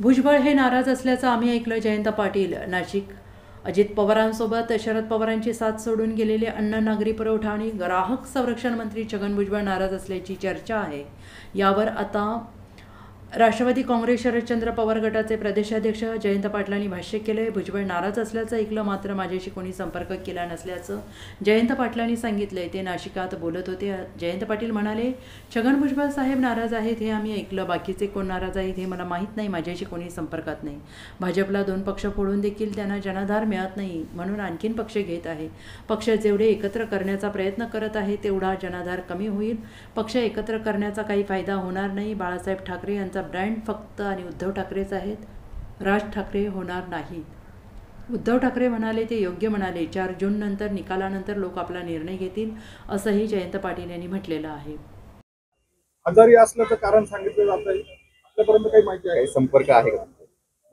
भुजबळ हे नाराज असल्याचं आम्ही ऐकलं. जयंत पाटील नाशिक. अजित पवारांसोबत शरद पवारांची साथ सोडून गेलेले अन्न नागरी पुरवठा आणि ग्राहक संरक्षण मंत्री छगन भुजबळ नाराज असल्याची चर्चा आहे. यावर आता राष्ट्रवादी काँग्रेस शरदचंद्र पवार गटाचे प्रदेशाध्यक्ष जयंत पाटलांनी भाष्य केले. भुजबळ नाराज असल्याचं ऐकलं, मात्र माझ्याशी कोणी संपर्क केला नसल्याचं जयंत पाटलांनी सांगितलंय. ते नाशिकात बोलत होते. जयंत पाटील म्हणाले, छगन भुजबळ साहेब नाराज आहेत हे आम्ही ऐकलं, बाकीचे कोण नाराज आहेत हे मला माहीत नाही. माझ्याशी कोणी संपर्कात नाही. भाजपला 2 पक्ष फोडून देखील त्यांना जनाधार मिळत नाही, म्हणून आणखीन पक्ष घेत आहे. पक्ष जेवढे एकत्र करण्याचा प्रयत्न करत आहे तेवढा जनाधार कमी होईल. पक्ष एकत्र करण्याचा काही फायदा होणार नाही. बाळासाहेब ठाकरे यांचा ब्रँड फक्त आणि उद्धव ठाकरेच आहेत, राज ठाकरे होणार नाहीत. उद्धव ठाकरे म्हणाले ते योग्य म्हणाले. 4 जून नंतर निकालानंतर लोक आपला निर्णय घेतील, असंही जयंत पाटील यांनी म्हटलेलं आहे. आजारी असल्याचं कारण सांगितलं जात आहे. आपल्यापर्यंत काही माहिती आहे? संपर्क आहे का?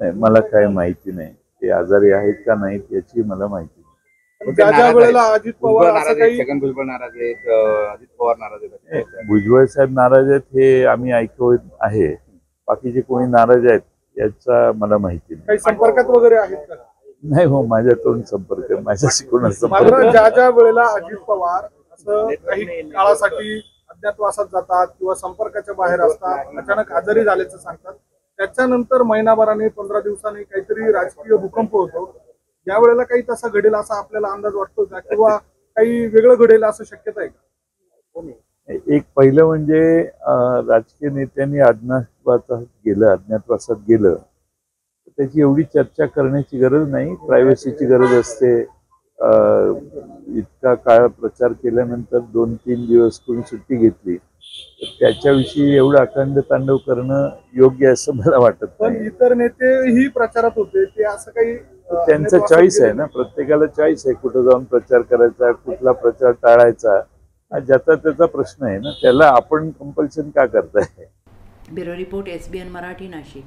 नाही, मला काही माहिती नाही. ते आजारी आहेत का नाहीत याची मला माहिती नाही. ज्या वेळेला अजित पवार असं काही छगन भुजबळ नाराज आहेत, अजित पवार नाराज आहेत. भुजबळ साहेब नाराज आहेत हे आम्ही ऐकत आहे. बाकीचे कोणी नाराज आहेत याचा मला माहिती नाही. काही संपर्कात वगैरे आहेत का? नाही हो, माझ्याकडून संपर्क माझ्याशी कोणाचा संपर्क. मात्र ज्या वेळेला अजित पवार असं काही काळासाठी अज्ञातवासात जातात किंवा संपर्काच्या बाहेर असतात, अचानक आजारी झाल्याचं सांगतात, त्याच्यानंतर महिनाभराने 15 दिवसांनी काहीतरी राजकीय भूकंप होतो. या वेळेला काही तसा घडेल असा आपल्याला अंदाज वाटतो का, किंवा काही वेगळं घडेल असं शक्यता आहे का? एक पहिलं म्हणजे राजकीय नेत्यांनी अज्ञातवासात गेलं त्याची एवढी चर्चा करण्याची गरज नाही. प्रायव्हसीची गरज असते. इतका काळ प्रचार केल्यानंतर 2-3 दिवस कोणी सुट्टी घेतली तर त्याच्याविषयी एवढं अखंड तांडव करणं योग्य असं मला वाटत पण नाही. इतर नेतेही प्रचारात होते, ते असं काही त्यांचा चॉईस आहे ना, प्रत्येकाला चॉईस आहे कुठं जाऊन प्रचार करायचा, कुठला प्रचार टाळायचा. हा ज्याचा त्याचा प्रश्न आहे ना, त्याला आपण कंपल्शन का करताय? Bureau report, SBN Marathi, Nashik.